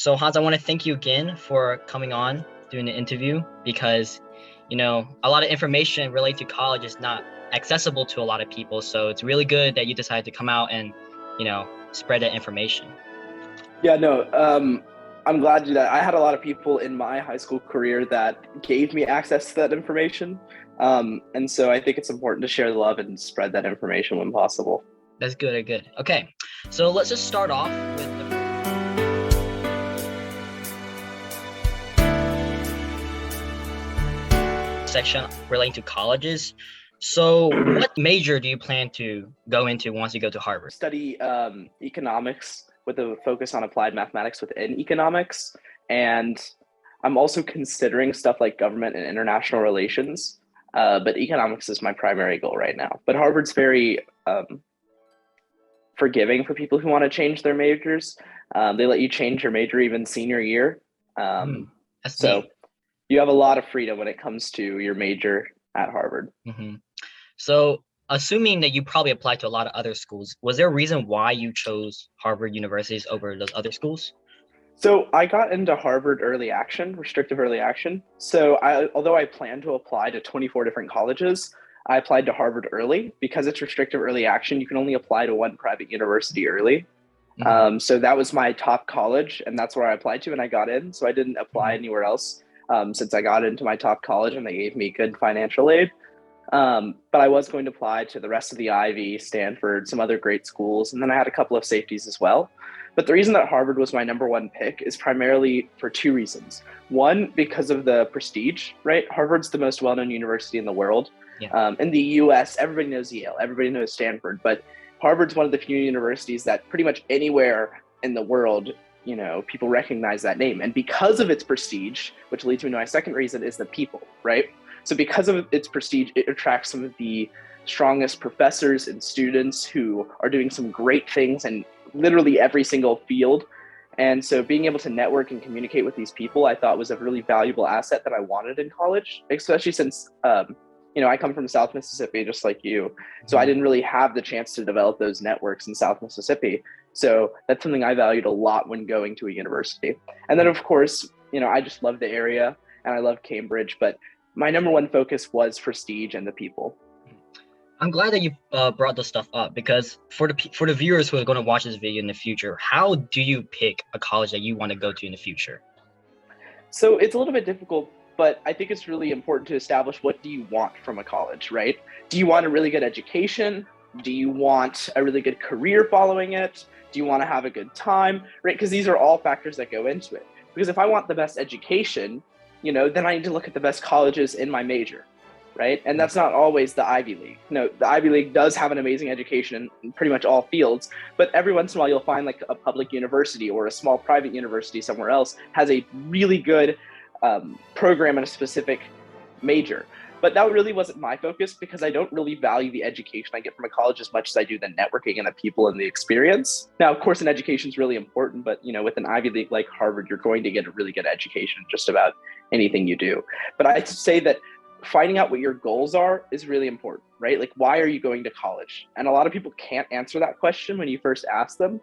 So Hans, I want to thank you again for coming on doing the interview because, a lot of information related to college is not accessible to a lot of people. So it's really good that you decided to come out and, spread that information. Yeah, no, I'm glad to do that. I had a lot of people in my high school career that gave me access to that information. And so I think it's important to share the love and spread that information when possible. That's good. Good. Okay. So let's just start off with the section relating to colleges. So what major do you plan to go into once you go to Harvard? Study economics with a focus on applied mathematics within economics. And I'm also considering stuff like government and international relations. But economics is my primary goal right now. But Harvard's very forgiving for people who want to change their majors. They let you change your major even senior year. So you have a lot of freedom when it comes to your major at Harvard. Mm-hmm. So assuming that you probably applied to a lot of other schools, was there a reason why you chose Harvard universities over those other schools? So I got into Harvard early action, restrictive early action. So although I planned to apply to 24 different colleges, I applied to Harvard early. Because it's restrictive early action, you can only apply to one private university early. Mm-hmm. So that was my top college, and that's where I applied to, and I got in. So I didn't apply anywhere else since I got into my top college, and they gave me good financial aid. But I was going to apply to the rest of the Ivy, Stanford, some other great schools, and then I had a couple of safeties as well. But the reason that Harvard was my number one pick is primarily for two reasons. One, because of the prestige, right? Harvard's the most well-known university in the world. Yeah. In the US, everybody knows Yale, everybody knows Stanford, but Harvard's one of the few universities that pretty much anywhere in the world, people recognize that name. And because of its prestige, which leads me to my second reason, is the people, right? So because of its prestige, it attracts some of the strongest professors and students who are doing some great things in literally every single field. And so being able to network and communicate with these people, I thought was a really valuable asset that I wanted in college, especially since, I come from South Mississippi, just like you. So I didn't really have the chance to develop those networks in South Mississippi. So that's something I valued a lot when going to a university. And then, of course, I just love the area and I love Cambridge, but my number one focus was prestige and the people. I'm glad that you brought this stuff up because for the viewers who are going to watch this video in the future, how do you pick a college that you want to go to in the future? So it's a little bit difficult, but I think it's really important to establish what do you want from a college, right? Do you want a really good education? Do you want a really good career following it? Do you want to have a good time, right? Because these are all factors that go into it. Because if I want the best education, then I need to look at the best colleges in my major, right? And that's not always the Ivy League. No, the Ivy League does have an amazing education in pretty much all fields, but every once in a while you'll find like a public university or a small private university somewhere else has a really good program in a specific major. But that really wasn't my focus because I don't really value the education I get from a college as much as I do the networking and the people and the experience. Now, of course, an education is really important, but with an Ivy League like Harvard, you're going to get a really good education just about anything you do. But I'd say that finding out what your goals are is really important, right? Like, why are you going to college? And a lot of people can't answer that question when you first ask them.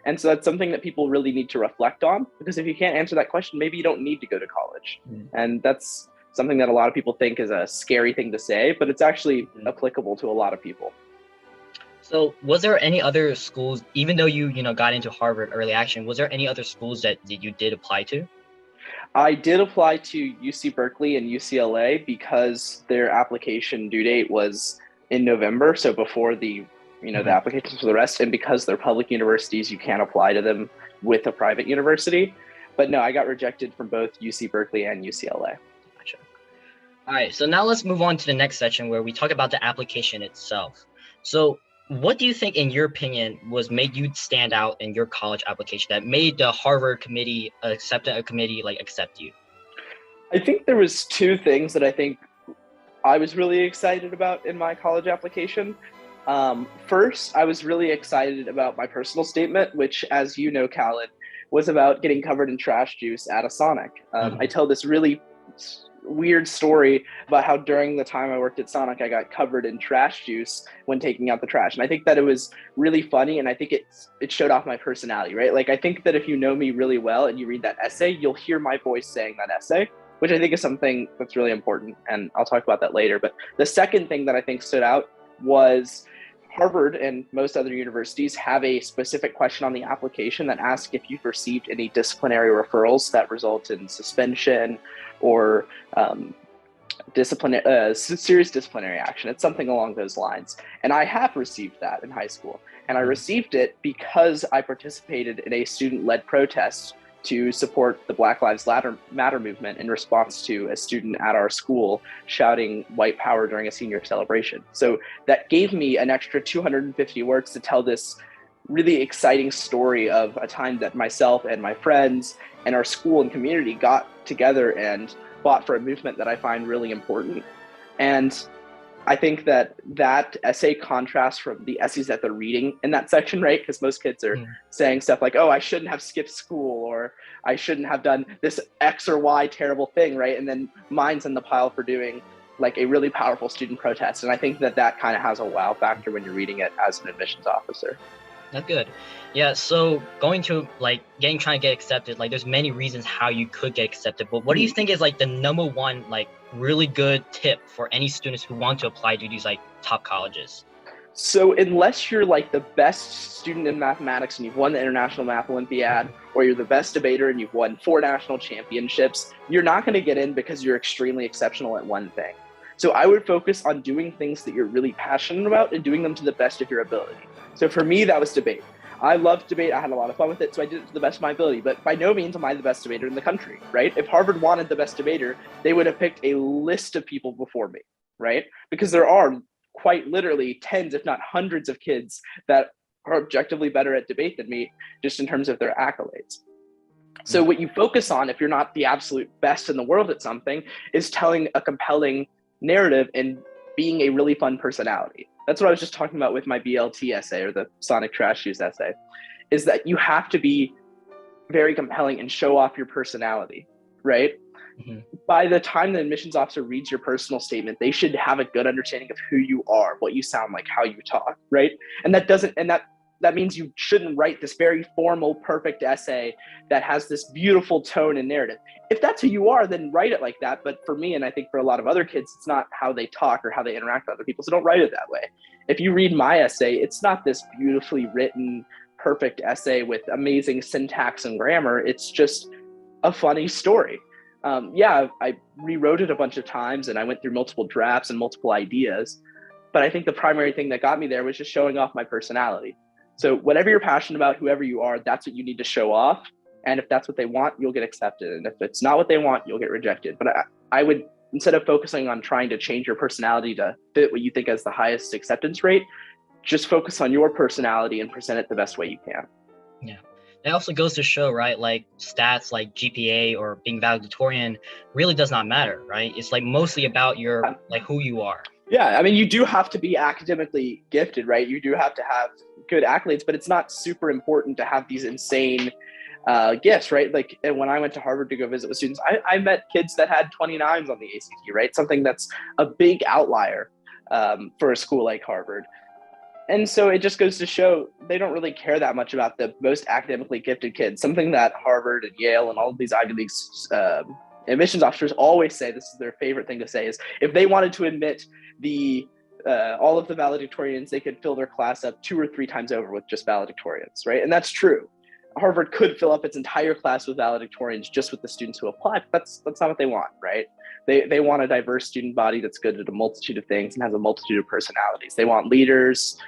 And so that's something that people really need to reflect on, because if you can't answer that question, maybe you don't need to go to college. And that's something that a lot of people think is a scary thing to say, but it's actually applicable to a lot of people. So was there any other schools, even though you got into Harvard early action, was there any other schools that you did apply to? I did apply to UC Berkeley and UCLA because their application due date was in November. So before the applications for the rest, and because they're public universities, you can't apply to them with a private university. But no, I got rejected from both UC Berkeley and UCLA. Gotcha. All right, so now let's move on to the next section where we talk about the application itself. So what do you think, in your opinion, made you stand out in your college application that made the Harvard committee accept you? I think there was two things that I think I was really excited about in my college application. First, I was really excited about my personal statement, which, as you know, Kallen, was about getting covered in trash juice at a Sonic. I tell this really weird story about how during the time I worked at Sonic, I got covered in trash juice when taking out the trash. And I think that it was really funny, and I think it showed off my personality, right? Like, I think that if you know me really well and you read that essay, you'll hear my voice saying that essay, which I think is something that's really important. And I'll talk about that later. But the second thing that I think stood out was Harvard and most other universities have a specific question on the application that asks if you've received any disciplinary referrals that result in suspension or serious disciplinary action. It's something along those lines. And I have received that in high school. And I received it because I participated in a student-led protest to support the Black Lives Matter movement in response to a student at our school shouting white power during a senior celebration. So that gave me an extra 250 words to tell this really exciting story of a time that myself and my friends and our school and community got together and fought for a movement that I find really important. And I think that essay contrasts from the essays that they're reading in that section, right? Because most kids are saying stuff like, oh, I shouldn't have skipped school, or I shouldn't have done this X or Y terrible thing, right? And then mine's in the pile for doing like a really powerful student protest. And I think that kind of has a wow factor when you're reading it as an admissions officer. That's good. Yeah, so trying to get accepted, like there's many reasons how you could get accepted, but what do you think is like the number one, like really good tip for any students who want to apply to these like top colleges? So unless you're like the best student in mathematics and you've won the International Math Olympiad, or you're the best debater and you've won 4 national championships, you're not going to get in because you're extremely exceptional at one thing. So I would focus on doing things that you're really passionate about and doing them to the best of your ability. So for me, that was debate. I loved debate. I had a lot of fun with it, so I did it to the best of my ability. But by no means am I the best debater in the country, right? If Harvard wanted the best debater, they would have picked a list of people before me, right? Because there are quite literally tens, if not hundreds of kids that are objectively better at debate than me, just in terms of their accolades. So what you focus on, if you're not the absolute best in the world at something, is telling a compelling narrative and being a really fun personality. That's what I was just talking about with my BLT essay, or the Sonic Trash Juice essay, is that you have to be very compelling and show off your personality, right? By the time the admissions officer reads your personal statement, they should have a good understanding of who you are, what you sound like, how you talk, right? And that means you shouldn't write this very formal, perfect essay that has this beautiful tone and narrative. If that's who you are, then write it like that. But for me, and I think for a lot of other kids, it's not how they talk or how they interact with other people. So don't write it that way. If you read my essay, it's not this beautifully written, perfect essay with amazing syntax and grammar. It's just a funny story. I rewrote it a bunch of times and I went through multiple drafts and multiple ideas. But I think the primary thing that got me there was just showing off my personality. So whatever you're passionate about, whoever you are, that's what you need to show off. And if that's what they want, you'll get accepted. And if it's not what they want, you'll get rejected. But I would, instead of focusing on trying to change your personality to fit what you think has the highest acceptance rate, just focus on your personality and present it the best way you can. Yeah. It also goes to show, right, like stats like GPA or being valedictorian really does not matter, right? It's like mostly about your, like who you are. Yeah, I mean, you do have to be academically gifted, right? You do have to have good accolades, but it's not super important to have these insane gifts, right? Like when I went to Harvard to go visit with students, I met kids that had 29s on the ACT, right? Something that's a big outlier for a school like Harvard. And so it just goes to show they don't really care that much about the most academically gifted kids. Something that Harvard and Yale and all of these Ivy League admissions officers always say, this is their favorite thing to say, is if they wanted to admit all of the valedictorians, they could fill their class up 2 or 3 times over with just valedictorians, right? And that's true. Harvard could fill up its entire class with valedictorians just with the students who apply, but that's not what they want, right? They want a diverse student body that's good at a multitude of things and has a multitude of personalities. They want leaders.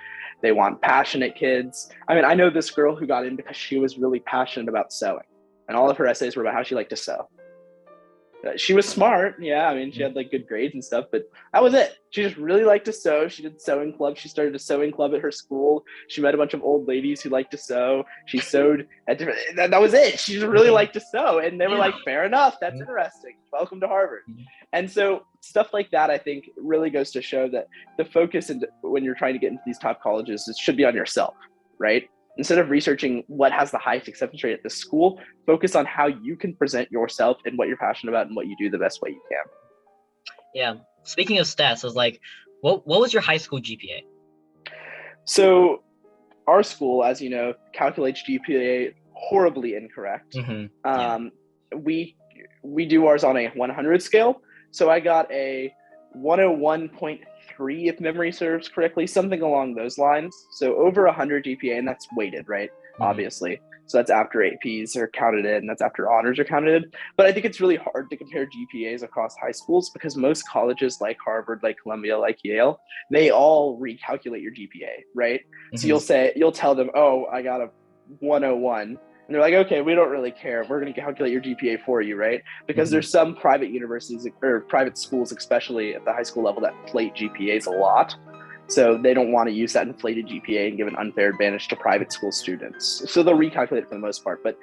They want passionate kids. I mean, I know this girl who got in because she was really passionate about sewing, and all of her essays were about how she liked to sew. She was smart. Yeah, I mean, she had like good grades and stuff, but that was it. She just really liked to sew. She did sewing club. She started a sewing club at her school. She met a bunch of old ladies who liked to sew. She sewed at different, that was it. She just really liked to sew. And they were like, fair enough. That's interesting. Welcome to Harvard. And so stuff like that, I think, really goes to show that the focus when you're trying to get into these top colleges, it should be on yourself, right? Instead of researching what has the highest acceptance rate at this school, focus on how you can present yourself and what you're passionate about and what you do the best way you can. Yeah. Speaking of stats, I was like, what was your high school GPA? So our school, as you know, calculates GPA horribly incorrect. Yeah. We do ours on a 100 scale. So I got a 101.3, if memory serves correctly, something along those lines. So over 100 GPA, and that's weighted, right? Obviously. So that's after APs are counted in, that's after honors are counted in. But I think it's really hard to compare GPAs across high schools because most colleges like Harvard, like Columbia, like Yale, they all recalculate your GPA, right? So you'll tell them, oh, I got a 101. And they're like, okay, we don't really care. We're going to calculate your GPA for you, right? Because there's some private universities or private schools, especially at the high school level, that inflate GPAs a lot. So they don't want to use that inflated GPA and give an unfair advantage to private school students. So they'll recalculate it for the most part. But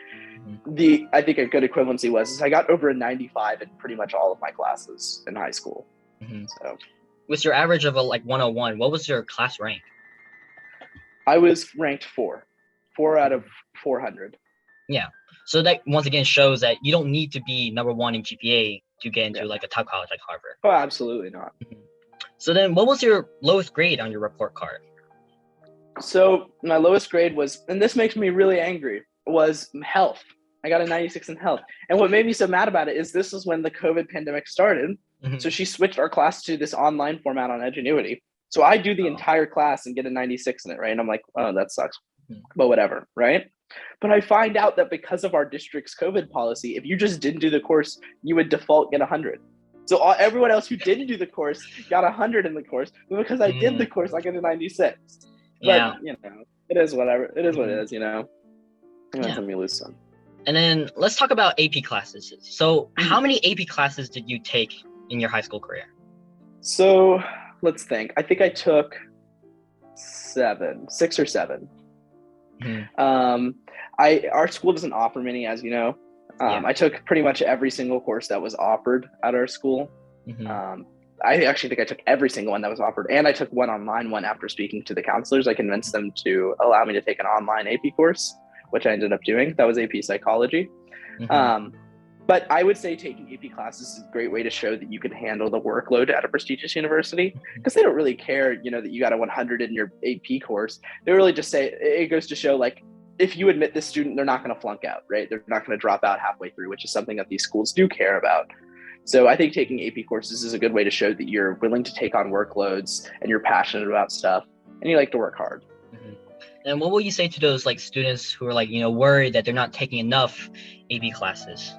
I think a good equivalency was I got over a 95 in pretty much all of my classes in high school. So with your average of a 101, what was your class rank? I was ranked 4 out of 400. Yeah. So that once again shows that you don't need to be number 1 in GPA to get into a top college like Harvard. Oh, absolutely not. So then what was your lowest grade on your report card? So my lowest grade was, and this makes me really angry, was health. I got a 96 in health. And what made me so mad about it is this is when the COVID pandemic started. So she switched our class to this online format on Edgenuity. So I do the entire class and get a 96 in it, right? And I'm like, oh, that sucks. But whatever, right? But I find out that because of our district's COVID policy, if you just didn't do the course, you would default get 100. So everyone else who didn't do the course got 100 in the course. But because I did the course, I get a 96. But, it is whatever. It is what it is, And that's when we lose some. And then let's talk about AP classes. So how many AP classes did you take in your high school career? So let's think. I think I took 6 or 7. Our school doesn't offer many, as you know. I took pretty much every single course that was offered at our school. I actually think I took every single one that was offered, and I took one online one after speaking to the counselors. I convinced them to allow me to take an online AP course, which I ended up doing. That was AP psychology. But I would say taking AP classes is a great way to show that you can handle the workload at a prestigious university, because they don't really care, that you got a 100 in your AP course. They really just say, it goes to show, like, if you admit this student, they're not going to flunk out, right? They're not going to drop out halfway through, which is something that these schools do care about. So I think taking AP courses is a good way to show that you're willing to take on workloads and you're passionate about stuff and you like to work hard. And what will you say to those students who are worried that they're not taking enough AP classes?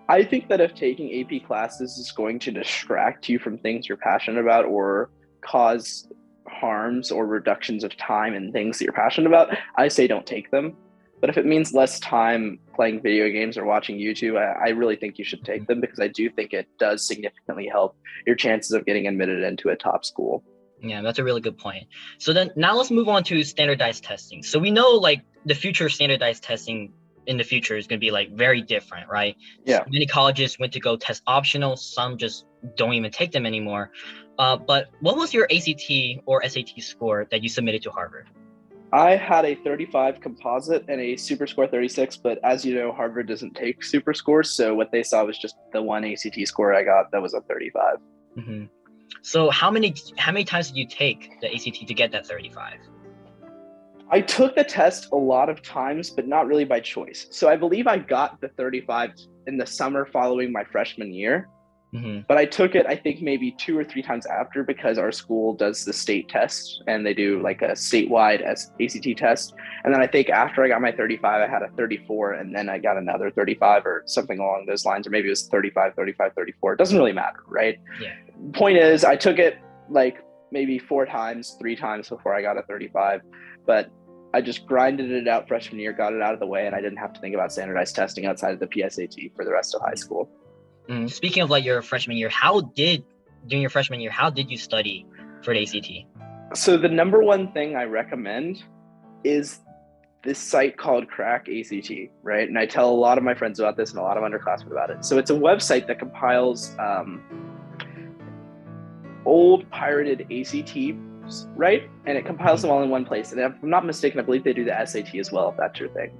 I think that if taking AP classes is going to distract you from things you're passionate about or cause harms or reductions of time in things that you're passionate about, I say don't take them. But if it means less time playing video games or watching YouTube, I really think you should take them, because I do think it does significantly help your chances of getting admitted into a top school. Yeah, that's a really good point. So then now let's move on to standardized testing. So we know the future of standardized testing in the future is going to be very different, right? Yeah. Many colleges went to go test optional. Some just don't even take them anymore. But what was your ACT or SAT score that you submitted to Harvard? I had a 35 composite and a super score 36, but as you know, Harvard doesn't take super scores. So what they saw was just the one ACT score I got that was a 35. So how many times did you take the ACT to get that 35? I took the test a lot of times, but not really by choice. So I believe I got the 35 in the summer following my freshman year. But I took it, I think, maybe 2 or 3 times after, because our school does the state test and they do a statewide ACT test. And then I think after I got my 35, I had a 34, and then I got another 35 or something along those lines, or maybe it was 35, 35, 34. It doesn't really matter, right? Yeah. Point is, I took it maybe 4 times, 3 times before I got a 35, but I just grinded it out freshman year, got it out of the way, and I didn't have to think about standardized testing outside of the PSAT for the rest of high school. Speaking of your freshman year, during your freshman year, how did you study for the ACT? So the number one thing I recommend is this site called Crack ACT, right? And I tell a lot of my friends about this and a lot of underclassmen about it. So it's a website that compiles old pirated ACT MCQs, right? And it compiles them all in one place. And if I'm not mistaken, I believe they do the SAT as well, if that's your thing.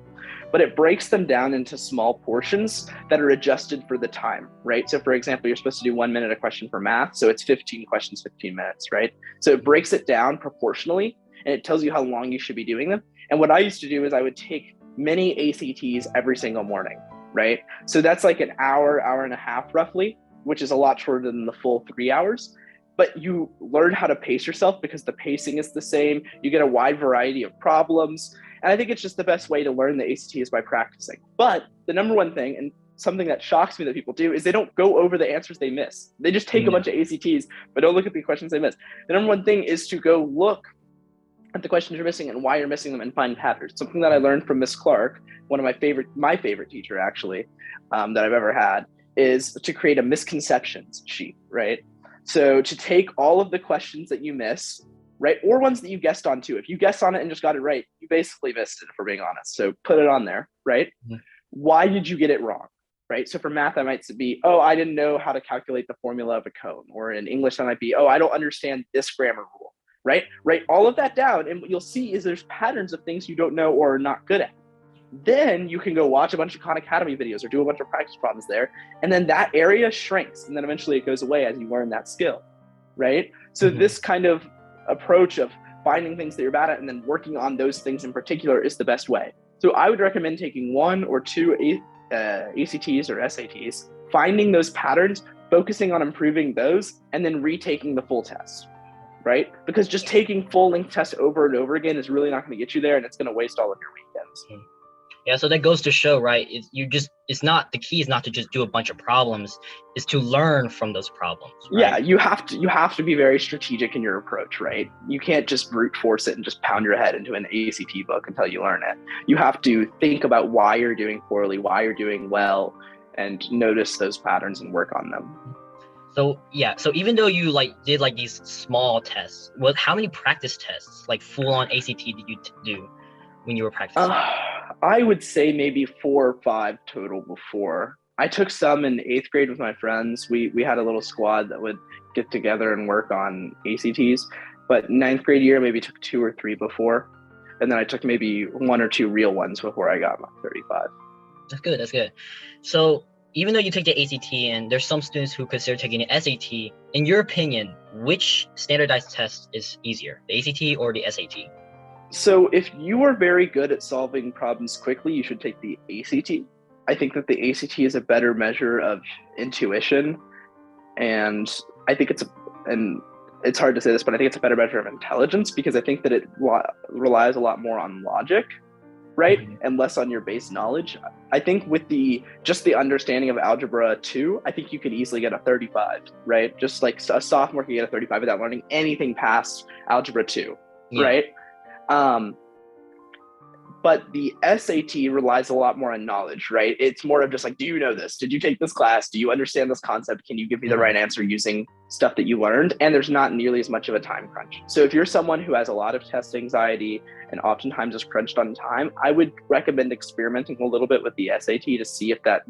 But it breaks them down into small portions that are adjusted for the time, right? So for example, you're supposed to do 1 minute a question for math. So it's 15 questions, 15 minutes, right? So it breaks it down proportionally and it tells you how long you should be doing them. And what I used to do is I would take mini ACTs every single morning, right? So that's like an hour, hour and a half roughly, which is a lot shorter than the full 3 hours. But you learn how to pace yourself because the pacing is the same. You get a wide variety of problems. And I think it's just the best way to learn the ACT is by practicing. But the number one thing, and something that shocks me that people do, is they don't go over the answers they miss. They just take a bunch of ACTs, but don't look at the questions they miss. The number one thing is to go look at the questions you're missing and why you're missing them and find patterns. Something that I learned from Miss Clark, one of my favorite teacher actually, that I've ever had, is to create a misconceptions sheet, right? So to take all of the questions that you miss, right, or ones that you guessed on too. If you guessed on it and just got it right, you basically missed it, if we're being honest. So put it on there, right? Mm-hmm. Why did you get it wrong, right? So for math, that might be, oh, I didn't know how to calculate the formula of a cone. Or in English, that might be, oh, I don't understand this grammar rule, right? Write all of that down, and what you'll see is there's patterns of things you don't know or are not good at. Then you can go watch a bunch of Khan Academy videos or do a bunch of practice problems there. And then that area shrinks. And then eventually it goes away as you learn that skill, right? So this kind of approach of finding things that you're bad at and then working on those things in particular is the best way. So I would recommend taking 1 or 2 ACTs or SATs, finding those patterns, focusing on improving those, and then retaking the full test, right? Because just taking full length tests over and over again is really not going to get you there, and it's going to waste all of your weekends. Yeah, so that goes to show, right? The key is not to just do a bunch of problems, is to learn from those problems. Right? Yeah, you have to be very strategic in your approach, right? You can't just brute force it and just pound your head into an ACT book until you learn it. You have to think about why you're doing poorly, why you're doing well, and notice those patterns and work on them. So even though you did these small tests, how many practice tests, full on ACT, did you do when you were practicing? I would say maybe 4 or 5 total before. I took some in 8th grade with my friends. We had a little squad that would get together and work on ACTs. But 9th grade year, maybe took 2 or 3 before. And then I took maybe 1 or 2 real ones before I got my 35. That's good. So even though you take the ACT and there's some students who consider taking the SAT, in your opinion, which standardized test is easier, the ACT or the SAT? So if you are very good at solving problems quickly, you should take the ACT. I think that the ACT is a better measure of intuition. And I think it's hard to say this, but I think it's a better measure of intelligence because I think that it relies a lot more on logic, right? Mm-hmm. And less on your base knowledge. I think with just the understanding of Algebra 2, I think you could easily get a 35, right? Just like a sophomore can get a 35 without learning anything past Algebra 2, right? But the SAT relies a lot more on knowledge, right? It's more of just do you know this? Did you take this class? Do you understand this concept? Can you give me the right answer using stuff that you learned? And there's not nearly as much of a time crunch. So if you're someone who has a lot of test anxiety and oftentimes is crunched on time, I would recommend experimenting a little bit with the SAT to see if that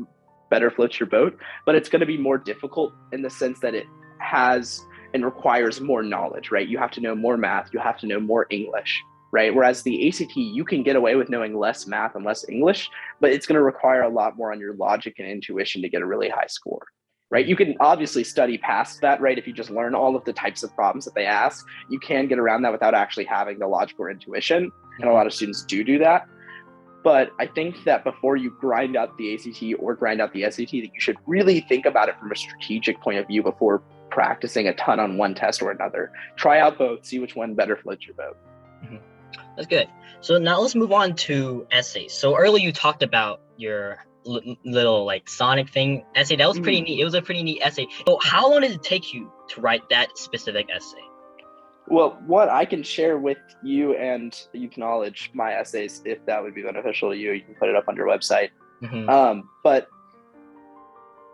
better floats your boat. But it's going to be more difficult in the sense that it has and requires more knowledge, right? You have to know more math. You have to know more English. Right? Whereas the ACT, you can get away with knowing less math and less English, but it's going to require a lot more on your logic and intuition to get a really high score, right? You can obviously study past that, right? If you just learn all of the types of problems that they ask, you can get around that without actually having the logic or intuition. And a lot of students do that. But I think that before you grind out the ACT or grind out the SAT, that you should really think about it from a strategic point of view before practicing a ton on one test or another. Try out both, see which one better floats your boat. Mm-hmm. That's good. So now let's move on to essays. So earlier you talked about your little Sonic thing essay. That was pretty neat. It was a pretty neat essay. So how long did it take you to write that specific essay? Well, what I can share with you, and you can acknowledge my essays if that would be beneficial to you. You can put it up on your website. Mm-hmm. But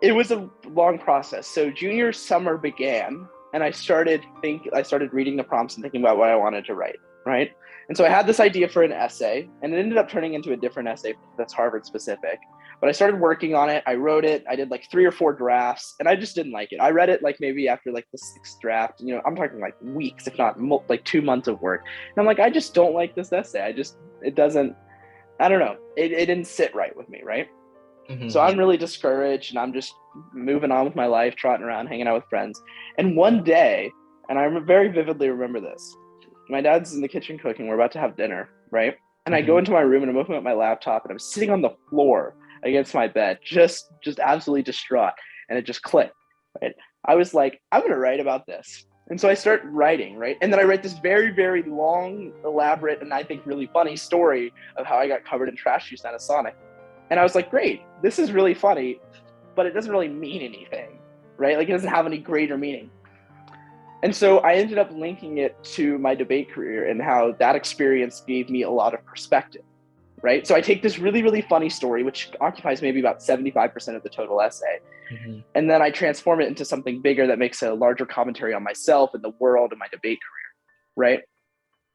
it was a long process. So junior summer began, and I started reading the prompts and thinking about what I wanted to write, right? And so I had this idea for an essay, and it ended up turning into a different essay that's Harvard specific. But I started working on it. I wrote it. I did like 3 or 4 drafts, and I just didn't like it. I read it like maybe after like the 6th draft. I'm talking like weeks, if not like 2 months of work. And I'm like, I just don't like this essay. It doesn't. I don't know. It didn't sit right with me, right? So I'm really discouraged, and I'm just moving on with my life, trotting around, hanging out with friends. And one day, and I very vividly remember this, my dad's in the kitchen cooking. We're about to have dinner, right? And I go into my room and I'm opening up my laptop, and I'm sitting on the floor against my bed, just absolutely distraught. And it just clicked, right? I was like, I'm going to write about this. And so I start writing, right? And then I write this very, very long, elaborate, and I think really funny story of how I got covered in trash juice out of Sonic. And I was like, great, this is really funny, but it doesn't really mean anything, right? Like, it doesn't have any greater meaning. And so I ended up linking it to my debate career and how that experience gave me a lot of perspective, right? So I take this really, really funny story, which occupies maybe about 75% of the total essay, and then I transform it into something bigger that makes a larger commentary on myself and the world and my debate career, right?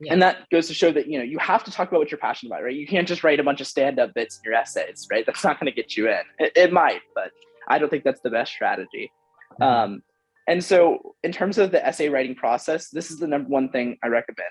Yeah. And that goes to show that, you have to talk about what you're passionate about, right? You can't just write a bunch of stand-up bits in your essays, right? That's not going to get you in. It might, but I don't think that's the best strategy. And so in terms of the essay writing process, this is the number one thing I recommend.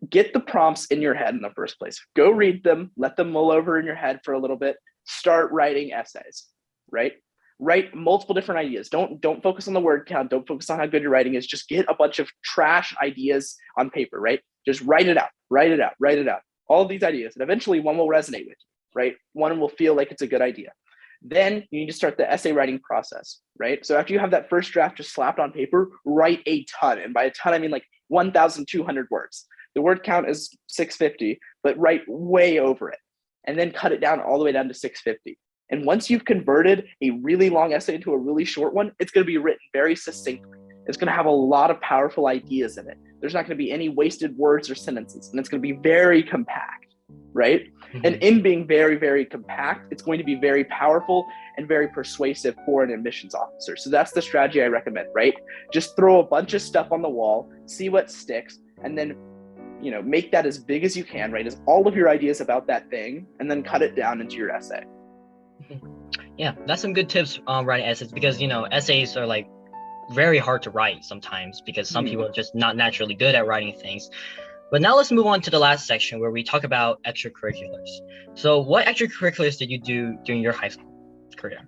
Get the prompts in your head in the first place. Go read them, let them mull over in your head for a little bit, start writing essays, right? Write multiple different ideas. Don't focus on the word count. Don't focus on how good your writing is. Just get a bunch of trash ideas on paper, right? Just write it out. All of these ideas, and eventually one will resonate with you, right? One will feel like it's a good idea. Then you need to start the essay writing process, right? So after you have that first draft just slapped on paper, write a ton. And by a ton, I mean like 1,200 words. The word count is 650, but write way over it. And then cut it down all the way down to 650. And once you've converted a really long essay into a really short one, it's going to be written very succinctly. It's going to have a lot of powerful ideas in it. There's not going to be any wasted words or sentences, and it's going to be very compact, right? And in being very, very compact, it's going to be very powerful and very persuasive for an admissions officer. So that's the strategy I recommend, right? Just throw a bunch of stuff on the wall, see what sticks, and then make that as big as you can, right? As all of your ideas about that thing, and then cut it down into your essay. Yeah, that's some good tips on writing essays, because essays are like very hard to write sometimes because some people are just not naturally good at writing things. But now let's move on to the last section where we talk about extracurriculars. So what extracurriculars did you do during your high school career?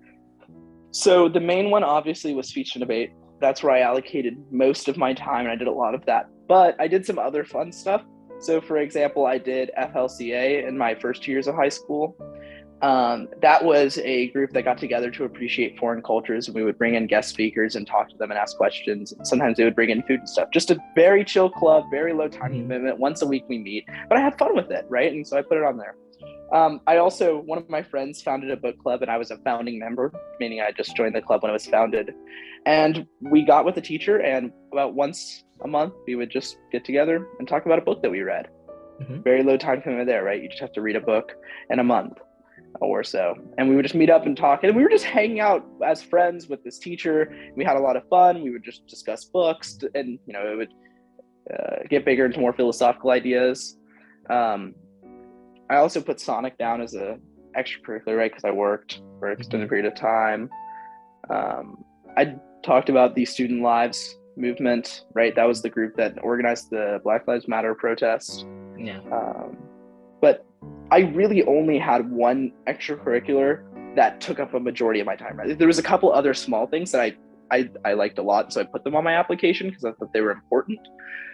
So the main one obviously was speech and debate. That's where I allocated most of my time, and I did a lot of that. But I did some other fun stuff. So for example, I did FLCA in my first 2 years of high school. That was a group that got together to appreciate foreign cultures, and we would bring in guest speakers and talk to them and ask questions. And sometimes they would bring in food and stuff. Just a very chill club, very low time commitment. Once a week we meet, but I had fun with it, right? And so I put it on there. One of my friends founded a book club, and I was a founding member, meaning I just joined the club when it was founded. And we got with a teacher, and about once a month we would just get together and talk about a book that we read. Very low time commitment there, right? You just have to read a book in a month or so, and we would just meet up and talk, and we were just hanging out as friends with this teacher. We had a lot of fun. We would just discuss books, and it would get bigger into more philosophical ideas. I also put Sonic down as a extracurricular, right? Because I worked for an extended period of time. I talked about the Student Lives movement, right? That was the group that organized the Black Lives Matter protest. Yeah. But I really only had one extracurricular that took up a majority of my time, right? There was a couple other small things that I liked a lot, so I put them on my application because I thought they were important.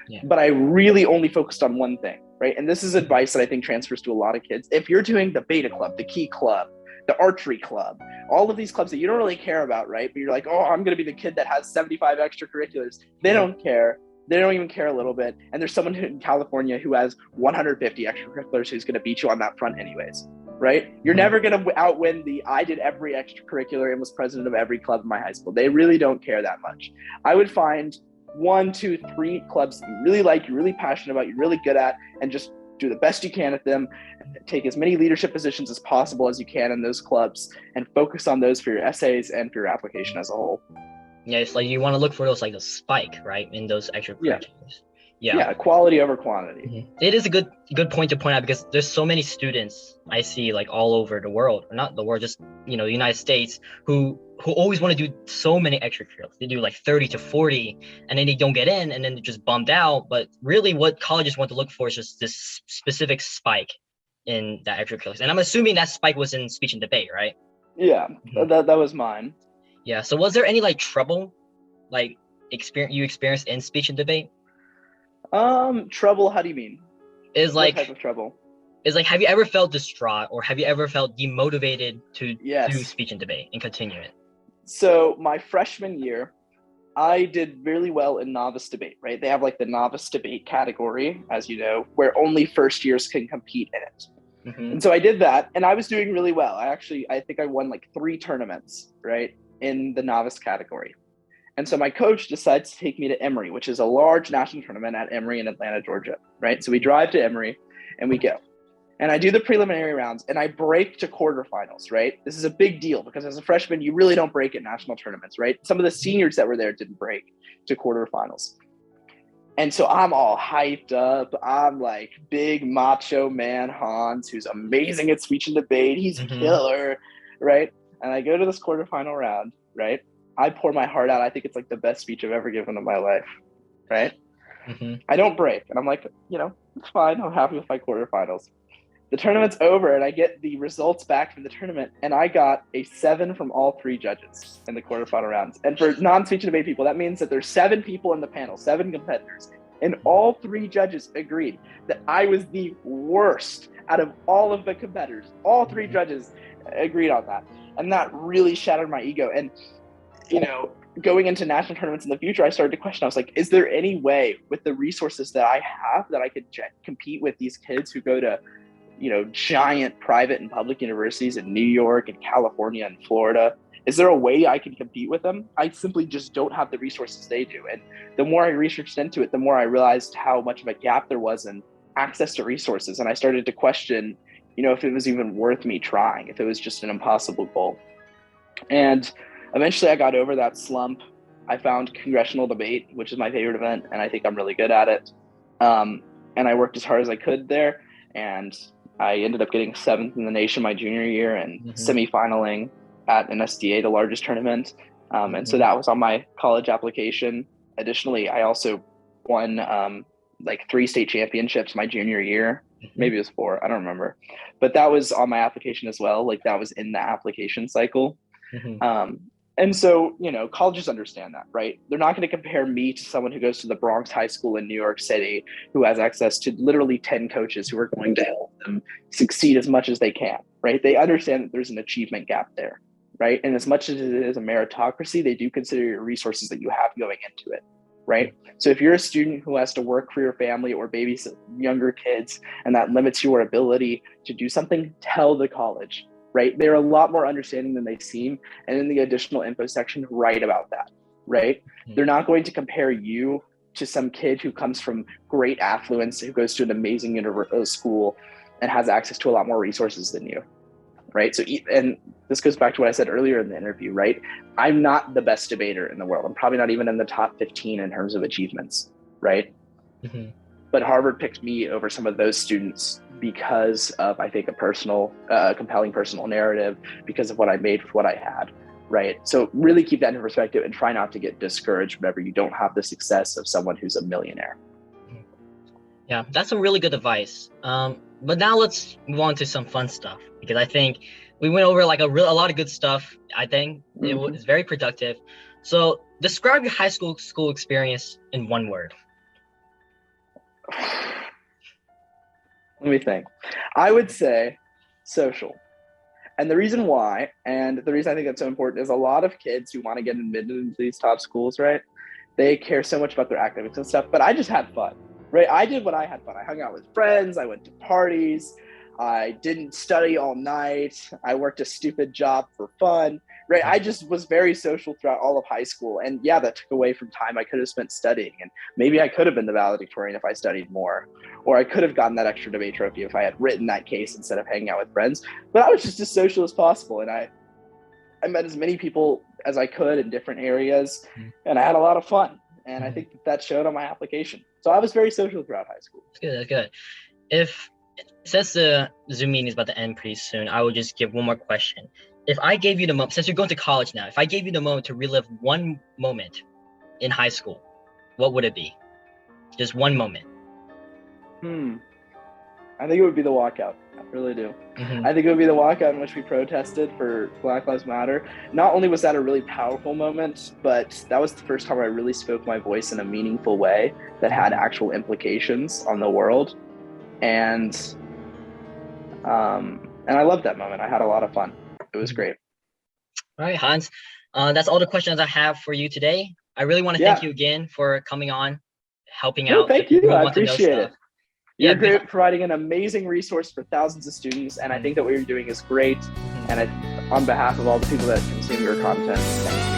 Yeah. But I really only focused on one thing, right? And this is advice that I think transfers to a lot of kids. If you're doing the beta club, the key club, the archery club, all of these clubs that you don't really care about, right? But you're like, oh, I'm going to be the kid that has 75 extracurriculars. They don't care. They don't even care a little bit. And there's someone in California who has 150 extracurriculars who's going to beat you on that front anyways, right? You're never going to outwin I did every extracurricular and was president of every club in my high school. They really don't care that much. I would find 1, 2, 3 clubs that you really like, you're really passionate about, you're really good at, and just do the best you can at them. Take as many leadership positions as possible as you can in those clubs, and focus on those for your essays and for your application as a whole. Yeah, it's like you want to look for those, like the spike, right, in those extracurriculars. Yeah. Yeah, quality over quantity. It is a good point to point out because there's so many students I see like all over the world, or not the world, just the United States, who always want to do so many extracurriculars. They do like 30 to 40, and then they don't get in, and then they're just bummed out. But really, what colleges want to look for is just this specific spike in that extracurriculars. And I'm assuming that spike was in speech and debate, right? Yeah, that was mine. Yeah. So was there any like trouble, like you experienced in speech and debate? Trouble, how do you mean? Is What like type of trouble? is like, have you ever felt distraught, or have you ever felt demotivated to do Yes. speech and debate and continue it? So my freshman year, I did really well in novice debate, right? They have like the novice debate category, as you know, where only first years can compete in it. And so I did that, and I was doing really well. I think I won like 3 tournaments, right, in the novice category. And so my coach decides to take me to Emory, which is a large national tournament at Emory in Atlanta, Georgia, right? So we drive to Emory and we go. And I do the preliminary rounds and I break to quarterfinals, right? This is a big deal because as a freshman, you really don't break at national tournaments, right? Some of the seniors that were there didn't break to quarterfinals. And so I'm all hyped up. I'm like big macho man Hans, who's amazing at speech and debate. He's killer, right? And I go to this quarterfinal round, right? I pour my heart out. I think it's like the best speech I've ever given in my life, right? I don't break. And I'm like, it's fine. I'm happy with my quarterfinals. The tournament's over and I get the results back from the tournament, and I got a 7 from all 3 judges in the quarterfinal rounds. And for non-speech and debate people, that means that there's 7 people in the panel, 7 competitors, and all 3 judges agreed that I was the worst out of all of the competitors. All 3 judges agreed on that. And that really shattered my ego. And, going into national tournaments in the future, I started to question. I was like, is there any way with the resources that I have that I could compete with these kids who go to giant private and public universities in New York and California and Florida? Is there a way I can compete with them? I simply just don't have the resources they do. And the more I researched into it, the more I realized how much of a gap there was in access to resources. And I started to question, if it was even worth me trying, if it was just an impossible goal. And eventually I got over that slump. I found congressional debate, which is my favorite event, and I think I'm really good at it. And I worked as hard as I could there. And I ended up getting 7th in the nation my junior year and semifinaling at an SDA, the largest tournament. And so that was on my college application. Additionally, I also won like 3 state championships my junior year. Maybe it was 4, I don't remember. But that was on my application as well. Like that was in the application cycle. And so, colleges understand that, right? They're not going to compare me to someone who goes to the Bronx High School in New York City, who has access to literally 10 coaches who are going to help them succeed as much as they can, right? They understand that there's an achievement gap there, right? And as much as it is a meritocracy, they do consider your resources that you have going into it, right? So if you're a student who has to work for your family or babysit younger kids, and that limits your ability to do something, tell the college, right? They're a lot more understanding than they seem. And in the additional info section, write about that, right? They're not going to compare you to some kid who comes from great affluence, who goes to an amazing school and has access to a lot more resources than you, right? So, and this goes back to what I said earlier in the interview, right? I'm not the best debater in the world. I'm probably not even in the top 15 in terms of achievements, right? But Harvard picked me over some of those students because of, I think, a compelling personal narrative, because of what I made with what I had, right? So really keep that in perspective and try not to get discouraged whenever you don't have the success of someone who's a millionaire. Yeah, that's some really good advice. But now let's move on to some fun stuff, because I think we went over like a lot of good stuff. I think it was very productive. So describe your high school experience in one word. Let me think. I would say social. And the reason why, and the reason I think that's so important, is a lot of kids who want to get admitted into these top schools, right? They care so much about their academics and stuff, but I just had fun, right? I did what I had fun. I hung out with friends. I went to parties. I didn't study all night. I worked a stupid job for fun, right? I just was very social throughout all of high school. And yeah, that took away from time I could have spent studying. And maybe I could have been the valedictorian if I studied more, or I could have gotten that extra debate trophy if I had written that case instead of hanging out with friends. But I was just as social as possible. And I met as many people as I could in different areas, and I had a lot of fun. And I think that showed on my application. So I was very social throughout high school. That's good. That's good. If since the Zoom meeting is about to end pretty soon, I will just give one more question. If I gave you the moment, since you're going to college now, if I gave you the moment to relive one moment in high school, what would it be? Just one moment. I think it would be the walkout. I really do. I think it would be the walkout in which we protested for Black Lives Matter. Not only was that a really powerful moment, but that was the first time I really spoke my voice in a meaningful way that had actual implications on the world. And I loved that moment. I had a lot of fun. It was great. All right, Hans. That's all the questions I have for you today. I really want to thank you again for coming on, helping out. Thank you. I appreciate it. You're Yeah, providing an amazing resource for thousands of students, and I think that what you're doing is great. And on behalf of all the people that consume your content, thank you.